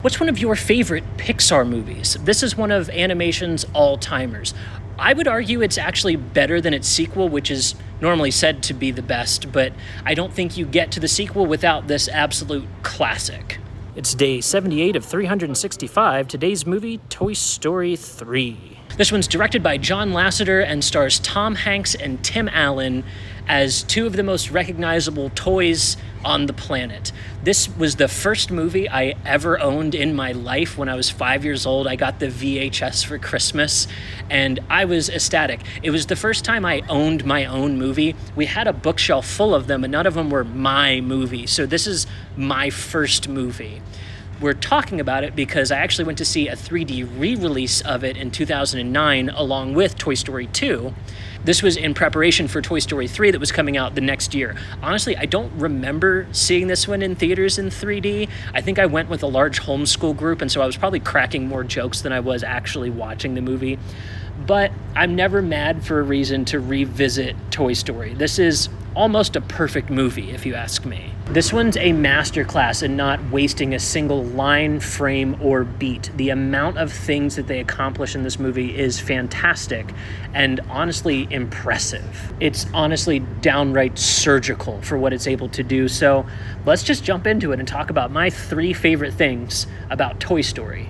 What's one of your favorite Pixar movies? This is one of animation's all-timers. I would argue it's actually better than its sequel, which is normally said to be the best, but I don't think you get to the sequel without this absolute classic. It's day 78 of 365. Today's movie, Toy Story 3. This one's directed by John Lasseter and stars Tom Hanks and Tim Allen as two of the most recognizable toys on the planet. This was the first movie I ever owned in my life. When I was 5 years old, I got the VHS for Christmas, and I was ecstatic. It was the first time I owned my own movie. We had a bookshelf full of them, and none of them were my movie, so this is my first movie. We're talking about it because I actually went to see a 3D re-release of it in 2009 along with Toy Story 2. This was in preparation for Toy Story 3 that was coming out the next year. Honestly, I don't remember seeing this one in theaters in 3D. I think I went with a large homeschool group, and so I was probably cracking more jokes than I was actually watching the movie. But I'm never mad for a reason to revisit Toy Story. This is almost a perfect movie, if you ask me. This one's a masterclass in not wasting a single line, frame, or beat. The amount of things that they accomplish in this movie is fantastic and honestly impressive. It's honestly downright surgical for what it's able to do. So let's just jump into it and talk about my three favorite things about Toy Story.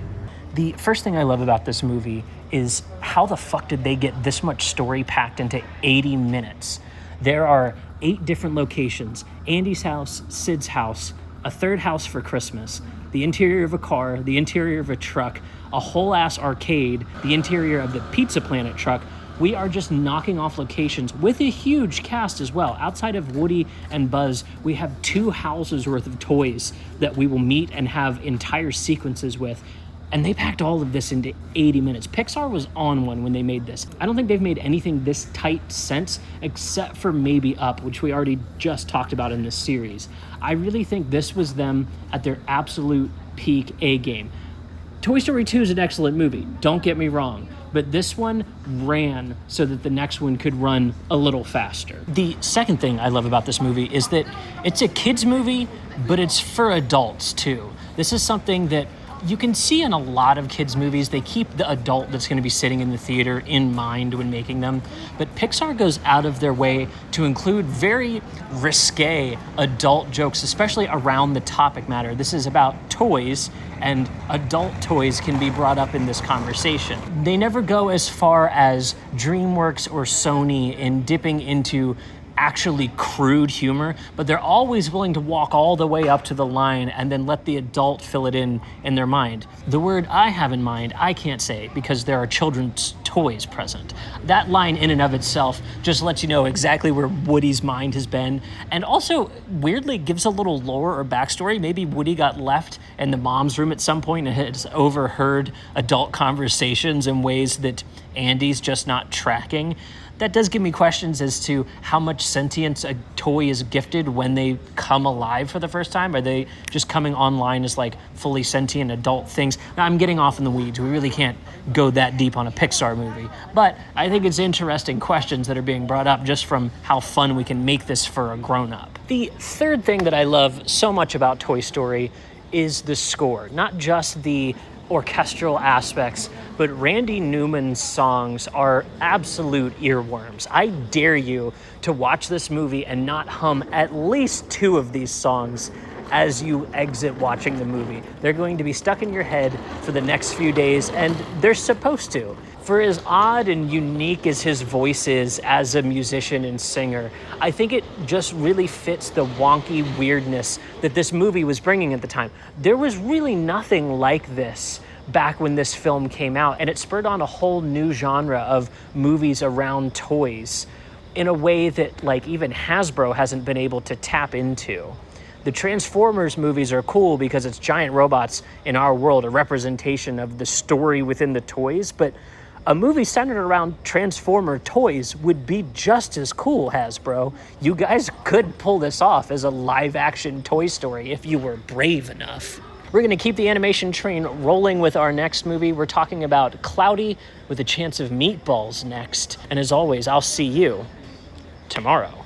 The first thing I love about this movie is how the fuck did they get this much story packed into 80 minutes? There are 8 different locations: Andy's house, Sid's house, a third house for Christmas, the interior of a car, the interior of a truck, a whole ass arcade, the interior of the Pizza Planet truck. We are just knocking off locations with a huge cast as well. Outside of Woody and Buzz, we have 2 houses worth of toys that we will meet and have entire sequences with. And they packed all of this into 80 minutes. Pixar was on one when they made this. I don't think they've made anything this tight since, except for maybe Up, which we already just talked about in this series. I really think this was them at their absolute peak A game. Toy Story 2 is an excellent movie, don't get me wrong, but this one ran so that the next one could run a little faster. The second thing I love about this movie is that it's a kids movie, but it's for adults too. This is something that you can see in a lot of kids' movies. They keep the adult that's going to be sitting in the theater in mind when making them, but Pixar goes out of their way to include very risque adult jokes, especially around the topic matter. This is about toys, and adult toys can be brought up in this conversation. They never go as far as DreamWorks or Sony in dipping into actually crude humor, but they're always willing to walk all the way up to the line and then let the adult fill it in their mind. The word I have in mind, I can't say because there are children's toys present. That line in and of itself just lets you know exactly where Woody's mind has been, and also weirdly gives a little lore or backstory. Maybe Woody got left in the mom's room at some point and has overheard adult conversations in ways that Andy's just not tracking. That does give me questions as to how much sentience a toy is gifted when they come alive for the first time. Are they just coming online as like fully sentient adult things? Now, I'm getting off in the weeds. We really can't go that deep on a Pixar movie. But I think it's interesting questions that are being brought up just from how fun we can make this for a grown-up. The third thing that I love so much about Toy Story is the score. Not just the orchestral aspects, but Randy Newman's songs are absolute earworms. I dare you to watch this movie and not hum at least 2 of these songs as you exit watching the movie. They're going to be stuck in your head for the next few days, and they're supposed to. For as odd and unique as his voice is as a musician and singer, I think it just really fits the wonky weirdness that this movie was bringing at the time. There was really nothing like this back when this film came out, and it spurred on a whole new genre of movies around toys in a way that like even Hasbro hasn't been able to tap into. The Transformers movies are cool because it's giant robots in our world, a representation of the story within the toys, but a movie centered around Transformer toys would be just as cool, Hasbro. You guys could pull this off as a live-action Toy Story if you were brave enough. We're going to keep the animation train rolling with our next movie. We're talking about Cloudy with a Chance of Meatballs next. And as always, I'll see you tomorrow.